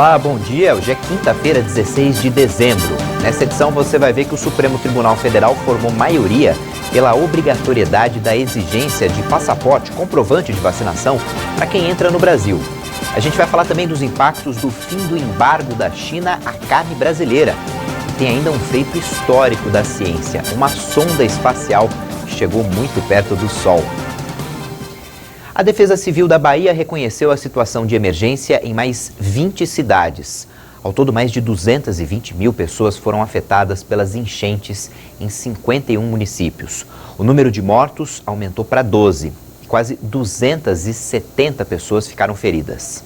Olá, bom dia. Hoje é quinta-feira, 16 de dezembro. Nessa edição você vai ver que o Supremo Tribunal Federal formou maioria pela obrigatoriedade da exigência de passaporte comprovante de vacinação para quem entra no Brasil. A gente vai falar também dos impactos do fim do embargo da China à carne brasileira. E tem ainda um feito histórico da ciência, uma sonda espacial que chegou muito perto do Sol. A Defesa Civil da Bahia reconheceu a situação de emergência em mais 20 cidades. Ao todo, mais de 220 mil pessoas foram afetadas pelas enchentes em 51 municípios. O número de mortos aumentou para 12. Quase 270 pessoas ficaram feridas.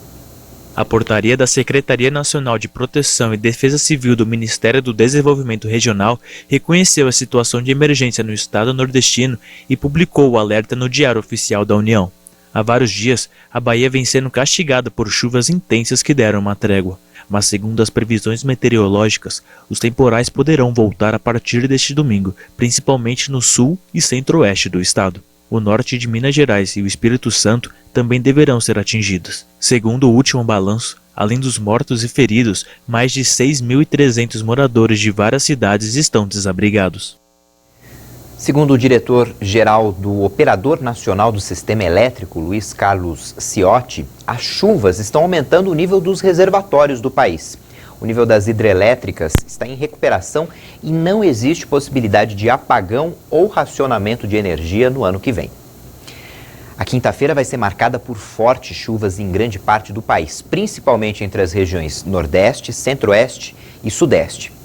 A portaria da Secretaria Nacional de Proteção e Defesa Civil do Ministério do Desenvolvimento Regional reconheceu a situação de emergência no estado nordestino e publicou o alerta no Diário Oficial da União. Há vários dias, a Bahia vem sendo castigada por chuvas intensas que deram uma trégua. Mas, segundo as previsões meteorológicas, os temporais poderão voltar a partir deste domingo, principalmente no sul e centro-oeste do estado. O norte de Minas Gerais e o Espírito Santo também deverão ser atingidos. Segundo o último balanço, além dos mortos e feridos, mais de 6.300 moradores de várias cidades estão desabrigados. Segundo o diretor-geral do Operador Nacional do Sistema Elétrico, Luiz Carlos Ciotti, as chuvas estão aumentando o nível dos reservatórios do país. O nível das hidrelétricas está em recuperação e não existe possibilidade de apagão ou racionamento de energia no ano que vem. A quinta-feira vai ser marcada por fortes chuvas em grande parte do país, principalmente entre as regiões Nordeste, Centro-Oeste e Sudeste.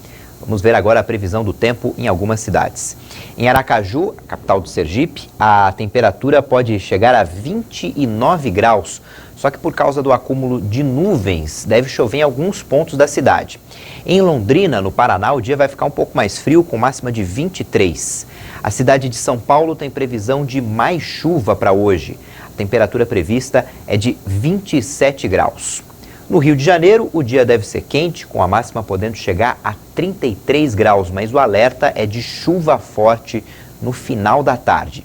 Vamos ver agora a previsão do tempo em algumas cidades. Em Aracaju, a capital do Sergipe, a temperatura pode chegar a 29 graus. Só que por causa do acúmulo de nuvens, deve chover em alguns pontos da cidade. Em Londrina, no Paraná, o dia vai ficar um pouco mais frio, com máxima de 23. A cidade de São Paulo tem previsão de mais chuva para hoje. A temperatura prevista é de 27 graus. No Rio de Janeiro, o dia deve ser quente, com a máxima podendo chegar a 33 graus, mas o alerta é de chuva forte no final da tarde.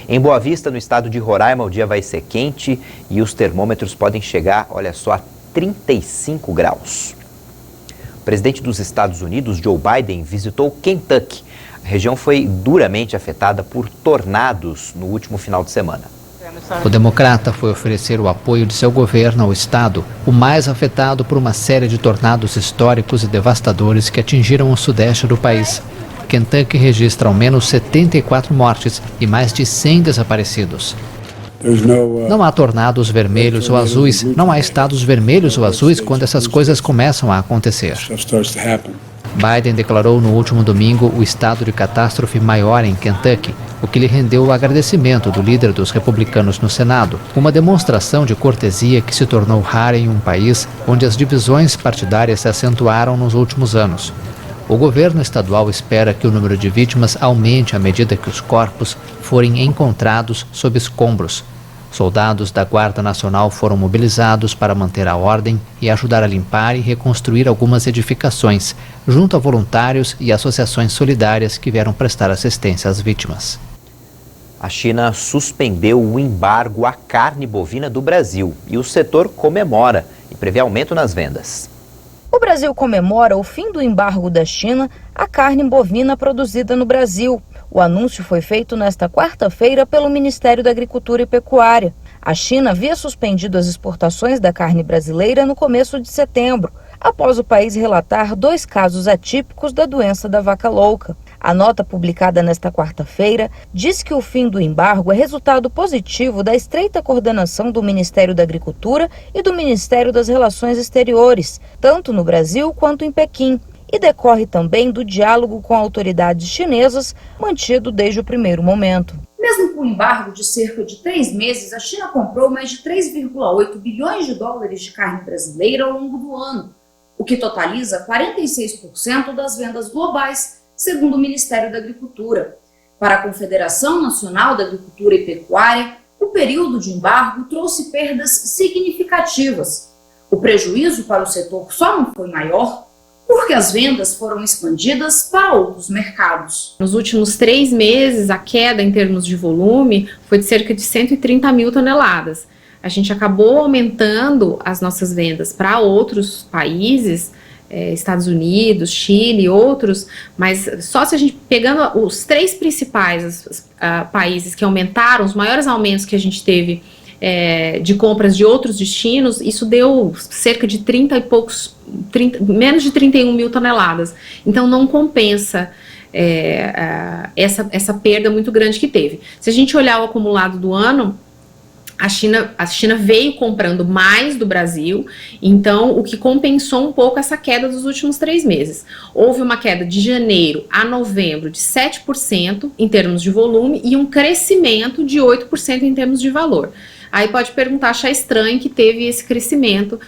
Em Boa Vista, no estado de Roraima, o dia vai ser quente e os termômetros podem chegar, olha só, a 35 graus. O presidente dos Estados Unidos, Joe Biden, visitou Kentucky. A região foi duramente afetada por tornados no último final de semana. O democrata foi oferecer o apoio de seu governo ao estado, o mais afetado por uma série de tornados históricos e devastadores que atingiram o sudeste do país. Kentucky registra ao menos 74 mortes e mais de 100 desaparecidos. Não há tornados vermelhos ou azuis, não há estados vermelhos ou azuis quando essas coisas começam a acontecer. Biden declarou no último domingo o estado de catástrofe maior em Kentucky, o que lhe rendeu o agradecimento do líder dos republicanos no Senado, uma demonstração de cortesia que se tornou rara em um país onde as divisões partidárias se acentuaram nos últimos anos. O governo estadual espera que o número de vítimas aumente à medida que os corpos forem encontrados sob escombros. Soldados da Guarda Nacional foram mobilizados para manter a ordem e ajudar a limpar e reconstruir algumas edificações, junto a voluntários e associações solidárias que vieram prestar assistência às vítimas. A China suspendeu o embargo à carne bovina do Brasil e o setor comemora e prevê aumento nas vendas. O Brasil comemora o fim do embargo da China à carne bovina produzida no Brasil. O anúncio foi feito nesta quarta-feira pelo Ministério da Agricultura e Pecuária. A China havia suspendido as exportações da carne brasileira no começo de setembro, após o país relatar 2 casos atípicos da doença da vaca louca. A nota publicada nesta quarta-feira diz que o fim do embargo é resultado positivo da estreita coordenação do Ministério da Agricultura e do Ministério das Relações Exteriores, tanto no Brasil quanto em Pequim, e decorre também do diálogo com autoridades chinesas mantido desde o primeiro momento. Mesmo com o embargo de cerca de 3 meses, a China comprou mais de 3,8 bilhões de dólares de carne brasileira ao longo do ano, o que totaliza 46% das vendas globais, segundo o Ministério da Agricultura. Para a Confederação Nacional da Agricultura e Pecuária, o período de embargo trouxe perdas significativas. O prejuízo para o setor só não foi maior porque as vendas foram expandidas para outros mercados. Nos últimos 3 meses, a queda em termos de volume foi de cerca de 130 mil toneladas. a gente acabou aumentando as nossas vendas para outros países, Estados Unidos, Chile e outros, mas só se a gente pegando os 3 principais países que aumentaram, os maiores aumentos que a gente teve de compras de outros destinos, isso deu cerca de menos de 31 mil toneladas. Então não compensa essa perda muito grande que teve. Se a gente olhar o acumulado do ano, a China veio comprando mais do Brasil, então o que compensou um pouco essa queda dos últimos 3 meses. Houve uma queda de janeiro a novembro de 7% em termos de volume e um crescimento de 8% em termos de valor. Aí pode perguntar, achar estranho que teve esse crescimento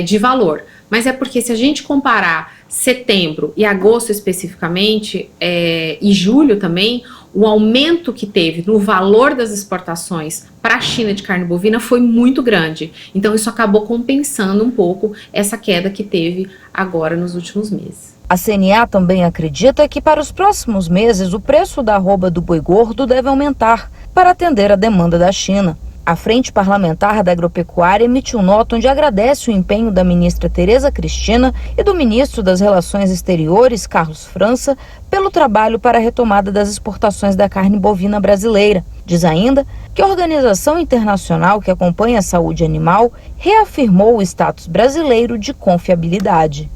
de valor. Mas é porque se a gente comparar setembro e agosto especificamente, e julho também, o aumento que teve no valor das exportações para a China de carne bovina foi muito grande. Então isso acabou compensando um pouco essa queda que teve agora nos últimos meses. A CNA também acredita que para os próximos meses o preço da arroba do boi gordo deve aumentar para atender a demanda da China. A Frente Parlamentar da Agropecuária emitiu nota onde agradece o empenho da ministra Tereza Cristina e do ministro das Relações Exteriores, Carlos França, pelo trabalho para a retomada das exportações da carne bovina brasileira. Diz ainda que a organização internacional que acompanha a saúde animal reafirmou o status brasileiro de confiabilidade.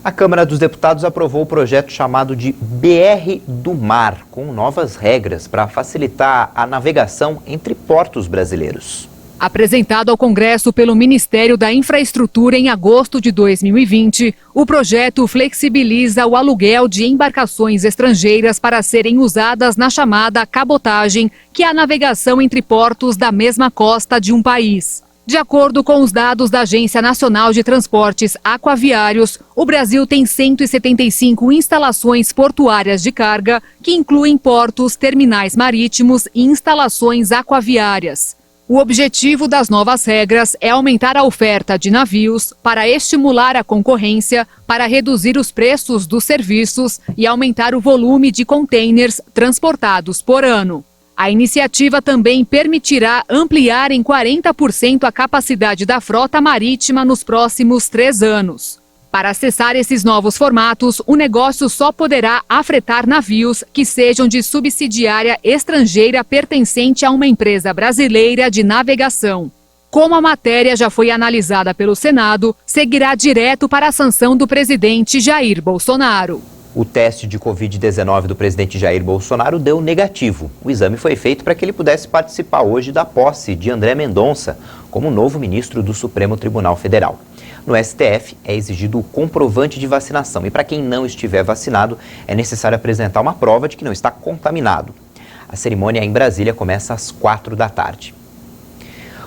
A Câmara dos Deputados aprovou o projeto chamado de BR do Mar, com novas regras para facilitar a navegação entre portos brasileiros. Apresentado ao Congresso pelo Ministério da Infraestrutura em agosto de 2020, o projeto flexibiliza o aluguel de embarcações estrangeiras para serem usadas na chamada cabotagem, que é a navegação entre portos da mesma costa de um país. De acordo com os dados da Agência Nacional de Transportes Aquaviários, o Brasil tem 175 instalações portuárias de carga, que incluem portos, terminais marítimos e instalações aquaviárias. O objetivo das novas regras é aumentar a oferta de navios para estimular a concorrência, para reduzir os preços dos serviços e aumentar o volume de contêineres transportados por ano. A iniciativa também permitirá ampliar em 40% a capacidade da frota marítima nos próximos 3 anos. Para acessar esses novos formatos, o negócio só poderá afretar navios que sejam de subsidiária estrangeira pertencente a uma empresa brasileira de navegação. Como a matéria já foi analisada pelo Senado, seguirá direto para a sanção do presidente Jair Bolsonaro. O teste de Covid-19 do presidente Jair Bolsonaro deu negativo. O exame foi feito para que ele pudesse participar hoje da posse de André Mendonça como novo ministro do Supremo Tribunal Federal. No STF, é exigido o comprovante de vacinação e para quem não estiver vacinado, é necessário apresentar uma prova de que não está contaminado. A cerimônia em Brasília começa às 4 da tarde.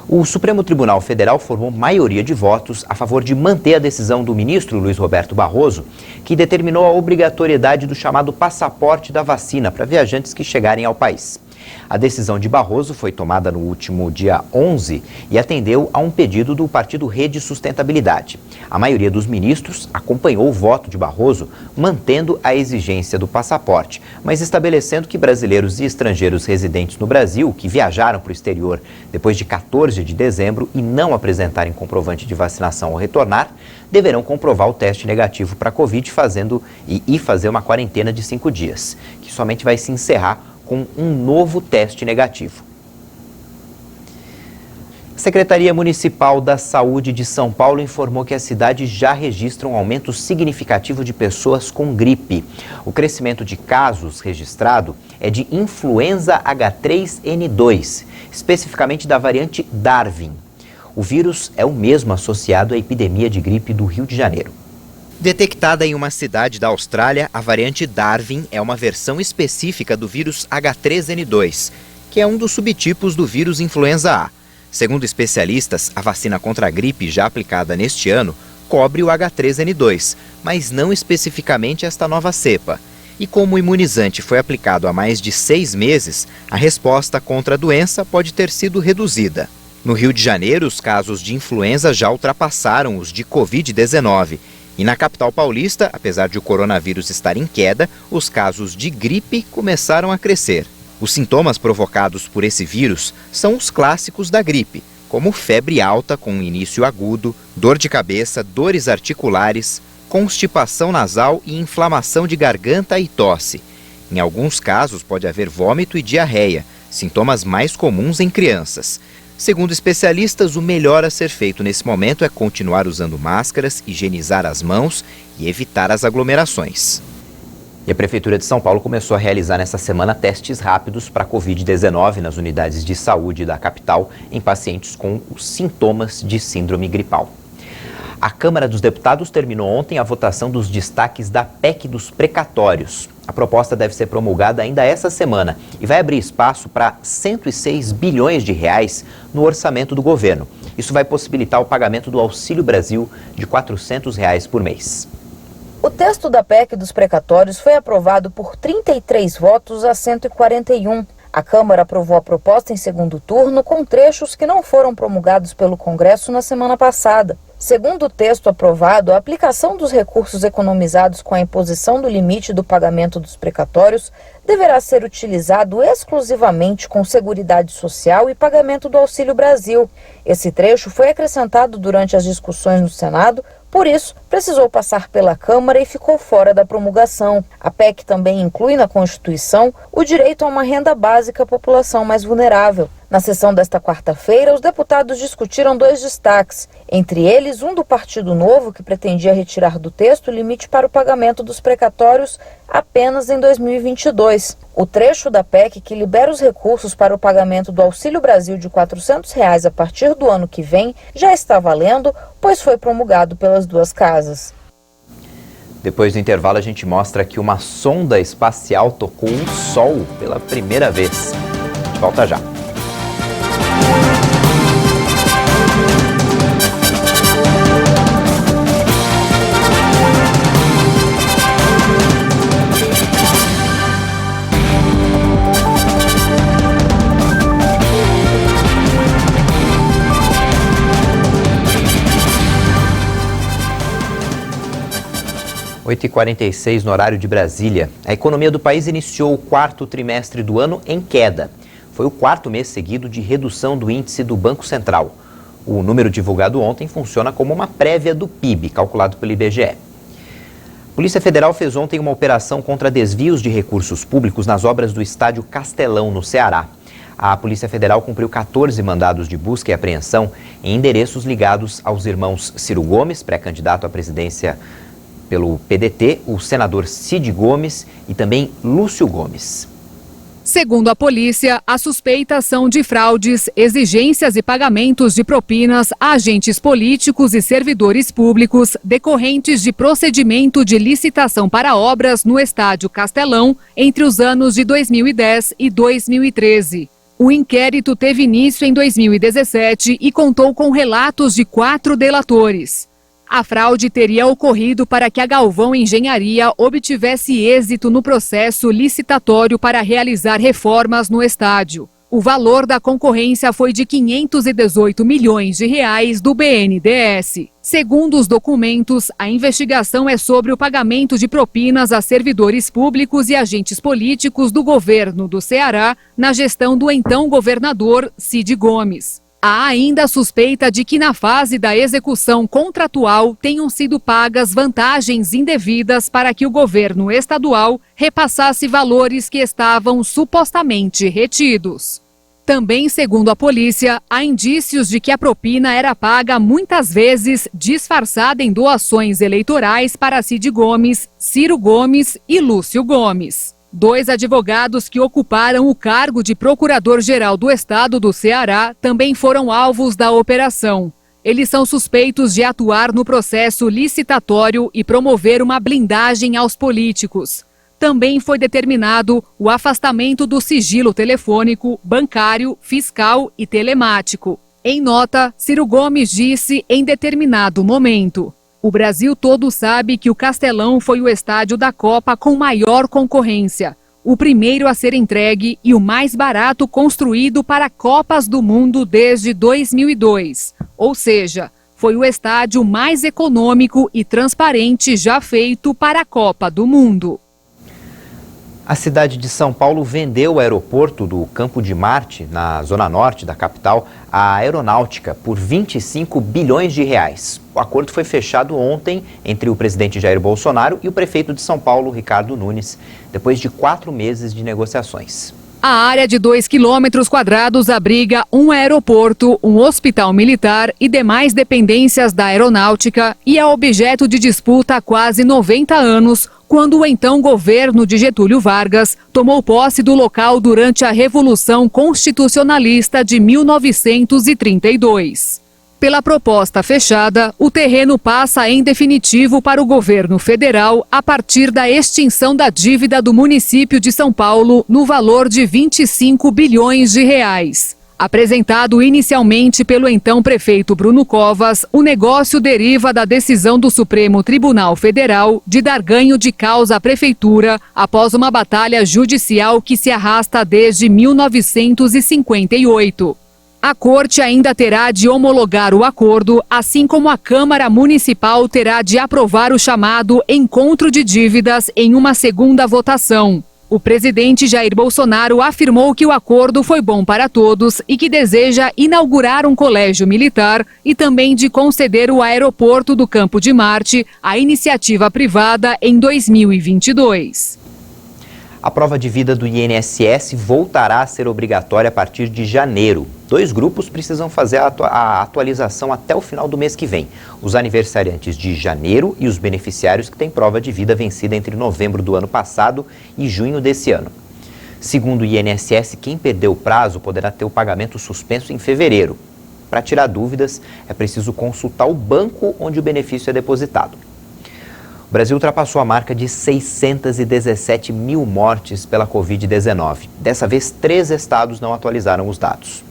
O Supremo Tribunal Federal formou maioria de votos a favor de manter a decisão do ministro Luiz Roberto Barroso, que determinou a obrigatoriedade do chamado passaporte da vacina para viajantes que chegarem ao país. A decisão de Barroso foi tomada no último dia 11 e atendeu a um pedido do partido Rede Sustentabilidade. A maioria dos ministros acompanhou o voto de Barroso, mantendo a exigência do passaporte, mas estabelecendo que brasileiros e estrangeiros residentes no Brasil que viajaram para o exterior depois de 14 de dezembro e não apresentarem comprovante de vacinação ao retornar, deverão comprovar o teste negativo para a Covid e fazer uma quarentena de 5 dias, que somente vai se encerrar com um novo teste negativo. A Secretaria Municipal da Saúde de São Paulo informou que a cidade já registra um aumento significativo de pessoas com gripe. O crescimento de casos registrado é de influenza H3N2, especificamente da variante Darwin. O vírus é o mesmo associado à epidemia de gripe do Rio de Janeiro. Detectada em uma cidade da Austrália, a variante Darwin é uma versão específica do vírus H3N2, que é um dos subtipos do vírus influenza A. Segundo especialistas, a vacina contra a gripe já aplicada neste ano cobre o H3N2, mas não especificamente esta nova cepa. E como o imunizante foi aplicado há mais de 6 meses, a resposta contra a doença pode ter sido reduzida. No Rio de Janeiro, os casos de influenza já ultrapassaram os de Covid-19. E na capital paulista, apesar de o coronavírus estar em queda, os casos de gripe começaram a crescer. Os sintomas provocados por esse vírus são os clássicos da gripe: como febre alta com início agudo, dor de cabeça, dores articulares, constipação nasal e inflamação de garganta e tosse. Em alguns casos, pode haver vômito e diarreia, sintomas mais comuns em crianças. Segundo especialistas, o melhor a ser feito nesse momento é continuar usando máscaras, higienizar as mãos e evitar as aglomerações. E a Prefeitura de São Paulo começou a realizar nesta semana testes rápidos para a Covid-19 nas unidades de saúde da capital em pacientes com os sintomas de síndrome gripal. A Câmara dos Deputados terminou ontem a votação dos destaques da PEC dos precatórios. A proposta deve ser promulgada ainda essa semana e vai abrir espaço para 106 bilhões de reais no orçamento do governo. Isso vai possibilitar o pagamento do Auxílio Brasil de R$ 400 por mês. O texto da PEC dos precatórios foi aprovado por 33 votos a 141. A Câmara aprovou a proposta em segundo turno com trechos que não foram promulgados pelo Congresso na semana passada. Segundo o texto aprovado, a aplicação dos recursos economizados com a imposição do limite do pagamento dos precatórios deverá ser utilizado exclusivamente com Seguridade Social e pagamento do Auxílio Brasil. Esse trecho foi acrescentado durante as discussões no Senado, por isso precisou passar pela Câmara e ficou fora da promulgação. A PEC também inclui na Constituição o direito a uma renda básica à população mais vulnerável. Na sessão desta quarta-feira, os deputados discutiram 2 destaques, entre eles um do Partido Novo, que pretendia retirar do texto o limite para o pagamento dos precatórios apenas em 2022. O trecho da PEC que libera os recursos para o pagamento do Auxílio Brasil de R$ 400 a partir do ano que vem já está valendo, pois foi promulgado pelas 2 casas. Depois do intervalo, a gente mostra que uma sonda espacial tocou o Sol pela primeira vez. A gente volta já. H 8h46 no horário de Brasília. A economia do país iniciou o 4º trimestre do ano em queda. Foi o 4º mês seguido de redução do índice do Banco Central. O número divulgado ontem funciona como uma prévia do PIB, calculado pelo IBGE. A Polícia Federal fez ontem uma operação contra desvios de recursos públicos nas obras do estádio Castelão, no Ceará. A Polícia Federal cumpriu 14 mandados de busca e apreensão em endereços ligados aos irmãos Ciro Gomes, pré-candidato à presidência pelo PDT, o senador Cid Gomes e também Lúcio Gomes. Segundo a polícia, as suspeitas são de fraudes, exigências e pagamentos de propinas a agentes políticos e servidores públicos decorrentes de procedimento de licitação para obras no estádio Castelão entre os anos de 2010 e 2013. O inquérito teve início em 2017 e contou com relatos de 4 delatores. A fraude teria ocorrido para que a Galvão Engenharia obtivesse êxito no processo licitatório para realizar reformas no estádio. O valor da concorrência foi de R$ 518 milhões do BNDES. Segundo os documentos, a investigação é sobre o pagamento de propinas a servidores públicos e agentes políticos do governo do Ceará na gestão do então governador Cid Gomes. Há ainda a suspeita de que na fase da execução contratual tenham sido pagas vantagens indevidas para que o governo estadual repassasse valores que estavam supostamente retidos. Também, segundo a polícia, há indícios de que a propina era paga muitas vezes disfarçada em doações eleitorais para Cid Gomes, Ciro Gomes e Lúcio Gomes. 2 advogados que ocuparam o cargo de procurador-geral do estado do Ceará também foram alvos da operação. Eles são suspeitos de atuar no processo licitatório e promover uma blindagem aos políticos. Também foi determinado o afastamento do sigilo telefônico, bancário, fiscal e telemático. Em nota, Ciro Gomes disse em determinado momento: o Brasil todo sabe que o Castelão foi o estádio da Copa com maior concorrência, o primeiro a ser entregue e o mais barato construído para Copas do Mundo desde 2002. Ou seja, foi o estádio mais econômico e transparente já feito para a Copa do Mundo. A cidade de São Paulo vendeu o aeroporto do Campo de Marte, na zona norte da capital, à aeronáutica por 25 bilhões de reais. O acordo foi fechado ontem entre o presidente Jair Bolsonaro e o prefeito de São Paulo, Ricardo Nunes, depois de 4 meses de negociações. A área de 2 km² abriga um aeroporto, um hospital militar e demais dependências da aeronáutica e é objeto de disputa há quase 90 anos, quando o então governo de Getúlio Vargas tomou posse do local durante a Revolução Constitucionalista de 1932. Pela proposta fechada, o terreno passa em definitivo para o governo federal a partir da extinção da dívida do município de São Paulo no valor de 25 bilhões de reais. Apresentado inicialmente pelo então prefeito Bruno Covas, o negócio deriva da decisão do Supremo Tribunal Federal de dar ganho de causa à prefeitura após uma batalha judicial que se arrasta desde 1958. A Corte ainda terá de homologar o acordo, assim como a Câmara Municipal terá de aprovar o chamado encontro de dívidas em uma segunda votação. O presidente Jair Bolsonaro afirmou que o acordo foi bom para todos e que deseja inaugurar um colégio militar e também de conceder o aeroporto do Campo de Marte à iniciativa privada em 2022. A prova de vida do INSS voltará a ser obrigatória a partir de janeiro. 2 grupos precisam fazer a atualização até o final do mês que vem. Os aniversariantes de janeiro e os beneficiários que têm prova de vida vencida entre novembro do ano passado e junho desse ano. Segundo o INSS, quem perdeu o prazo poderá ter o pagamento suspenso em fevereiro. Para tirar dúvidas, é preciso consultar o banco onde o benefício é depositado. O Brasil ultrapassou a marca de 617 mil mortes pela Covid-19. Dessa vez, 3 estados não atualizaram os dados.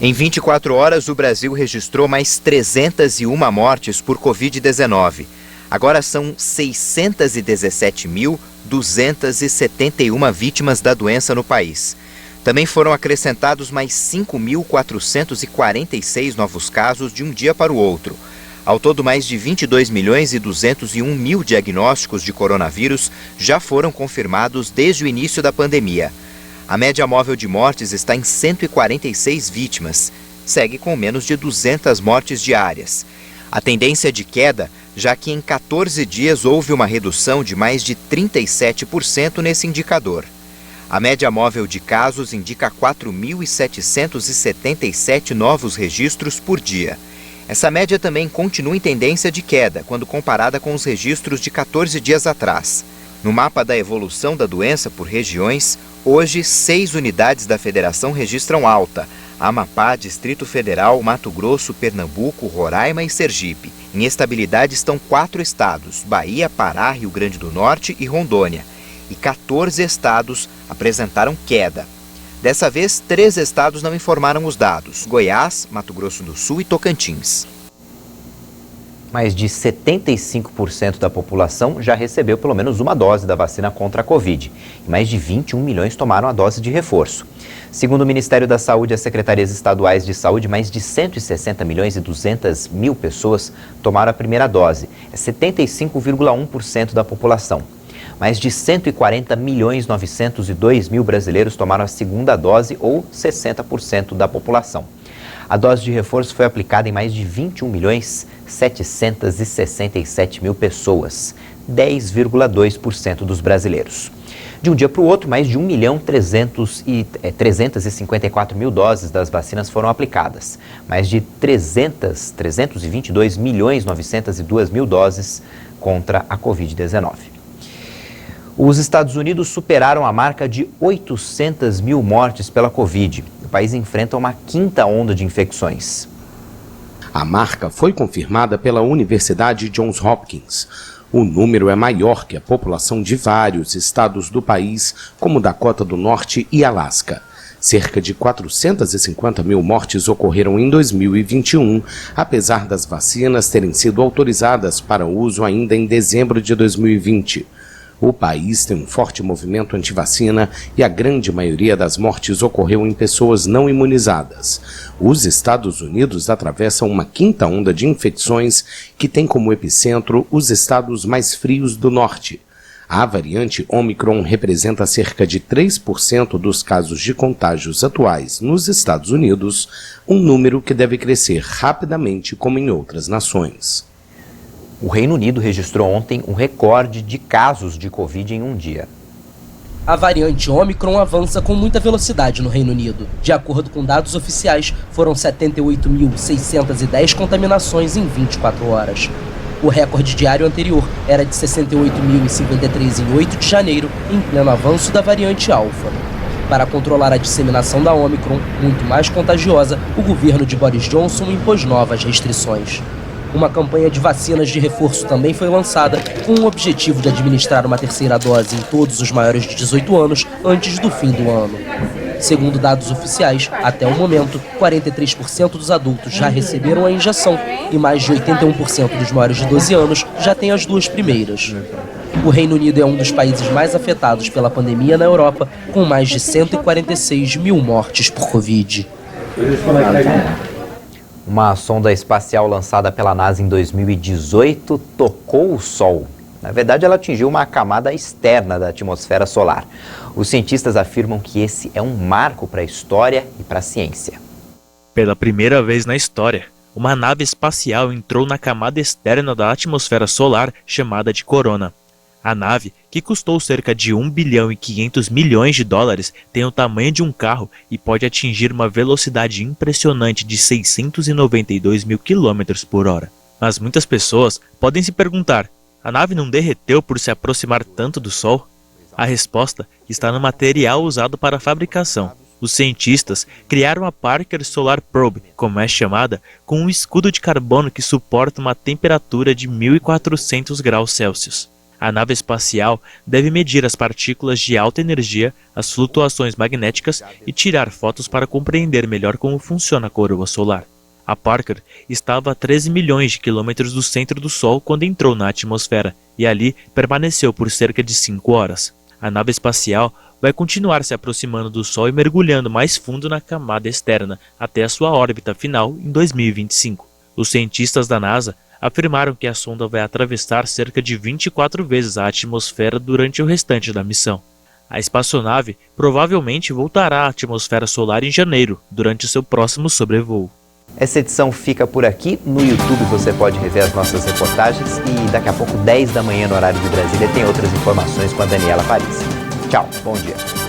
Em 24 horas, o Brasil registrou mais 301 mortes por Covid-19. Agora são 617.271 vítimas da doença no país. Também foram acrescentados mais 5.446 novos casos de um dia para o outro. Ao todo, mais de 22.201.000 diagnósticos de coronavírus já foram confirmados desde o início da pandemia. A média móvel de mortes está em 146 vítimas, segue com menos de 200 mortes diárias. A tendência é de queda, já que em 14 dias houve uma redução de mais de 37% nesse indicador. A média móvel de casos indica 4.777 novos registros por dia. Essa média também continua em tendência de queda, quando comparada com os registros de 14 dias atrás. No mapa da evolução da doença por regiões, hoje 6 unidades da federação registram alta: Amapá, Distrito Federal, Mato Grosso, Pernambuco, Roraima e Sergipe. Em estabilidade estão 4 estados: Bahia, Pará, Rio Grande do Norte e Rondônia. E 14 estados apresentaram queda. Dessa vez, 3 estados não informaram os dados: Goiás, Mato Grosso do Sul e Tocantins. Mais de 75% da população já recebeu pelo menos uma dose da vacina contra a Covid. E mais de 21 milhões tomaram a dose de reforço. Segundo o Ministério da Saúde e as secretarias estaduais de saúde, mais de 160 milhões e 200 mil pessoas tomaram a primeira dose. É 75,1% da população. Mais de 140 milhões 902 mil brasileiros tomaram a segunda dose, ou 60% da população. A dose de reforço foi aplicada em mais de 21 milhões 767 mil pessoas, 10,2% dos brasileiros. De um dia para o outro, mais de 1.354 mil doses das vacinas foram aplicadas. Mais de 322 milhões 902 mil doses contra a Covid-19. Os Estados Unidos superaram a marca de 800 mil mortes pela Covid. O país enfrenta uma 5ª onda de infecções. A marca foi confirmada pela Universidade Johns Hopkins. O número é maior que a população de vários estados do país, como Dakota do Norte e Alasca. Cerca de 450 mil mortes ocorreram em 2021, apesar das vacinas terem sido autorizadas para uso ainda em dezembro de 2020. O país tem um forte movimento antivacina e a grande maioria das mortes ocorreu em pessoas não imunizadas. Os Estados Unidos atravessam uma 5ª onda de infecções que tem como epicentro os estados mais frios do norte. A variante Omicron representa cerca de 3% dos casos de contágios atuais nos Estados Unidos, um número que deve crescer rapidamente como em outras nações. O Reino Unido registrou ontem um recorde de casos de Covid em um dia. A variante Omicron avança com muita velocidade no Reino Unido. De acordo com dados oficiais, foram 78.610 contaminações em 24 horas. O recorde diário anterior era de 68.053 em 8 de janeiro, em pleno avanço da variante Alfa. Para controlar a disseminação da Omicron, muito mais contagiosa, o governo de Boris Johnson impôs novas restrições. Uma campanha de vacinas de reforço também foi lançada, com o objetivo de administrar uma terceira dose em todos os maiores de 18 anos antes do fim do ano. Segundo dados oficiais, até o momento, 43% dos adultos já receberam a injeção e mais de 81% dos maiores de 12 anos já têm as duas primeiras. O Reino Unido é um dos países mais afetados pela pandemia na Europa, com mais de 146 mil mortes por Covid. Uma sonda espacial lançada pela NASA em 2018 tocou o Sol. Na verdade, ela atingiu uma camada externa da atmosfera solar. Os cientistas afirmam que esse é um marco para a história e para a ciência. Pela primeira vez na história, uma nave espacial entrou na camada externa da atmosfera solar chamada de Corona. A nave, que custou cerca de 1 bilhão e 500 milhões de dólares, tem o tamanho de um carro e pode atingir uma velocidade impressionante de 692 mil quilômetros por hora. Mas muitas pessoas podem se perguntar, a nave não derreteu por se aproximar tanto do Sol? A resposta está no material usado para a fabricação. Os cientistas criaram a Parker Solar Probe, como é chamada, com um escudo de carbono que suporta uma temperatura de 1.400 graus Celsius. A nave espacial deve medir as partículas de alta energia, as flutuações magnéticas e tirar fotos para compreender melhor como funciona a coroa solar. A Parker estava a 13 milhões de quilômetros do centro do Sol quando entrou na atmosfera e ali permaneceu por cerca de 5 horas. A nave espacial vai continuar se aproximando do Sol e mergulhando mais fundo na camada externa até a sua órbita final em 2025. Os cientistas da NASA afirmaram que a sonda vai atravessar cerca de 24 vezes a atmosfera durante o restante da missão. A espaçonave provavelmente voltará à atmosfera solar em janeiro, durante o seu próximo sobrevoo. Essa edição fica por aqui. No YouTube você pode rever as nossas reportagens e daqui a pouco, 10 da manhã no horário de Brasília, tem outras informações com a Daniela Paris. Tchau, bom dia.